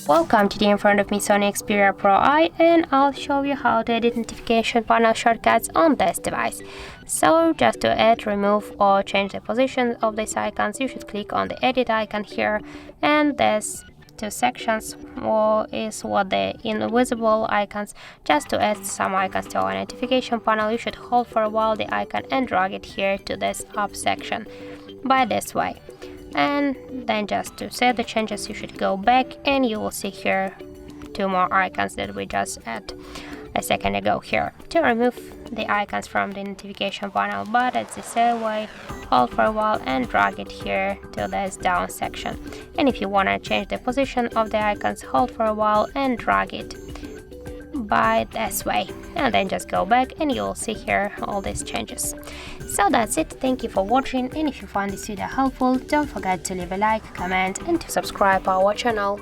Welcome, today in front of me Sony Xperia Pro I, and I'll show you how to edit notification panel shortcuts on this device. So just to add, remove or change the position of these icons, you should click on the edit icon here, and there's two sections is what the invisible icons. Just to add some icons to our notification panel, you should hold for a while the icon and drag it here to this up section by this way. And then just to set the changes, you should go back and you will see here two more icons that we just added a second ago here. To remove the icons from the notification panel, but it's the same way, hold for a while and drag it here to this down section. And if you want to change the position of the icons, hold for a while and drag it by this way, and then just go back and you will see here all these changes. So that's it. Thank you for watching, and if you find this video helpful, don't forget to leave a like, comment and to subscribe our channel.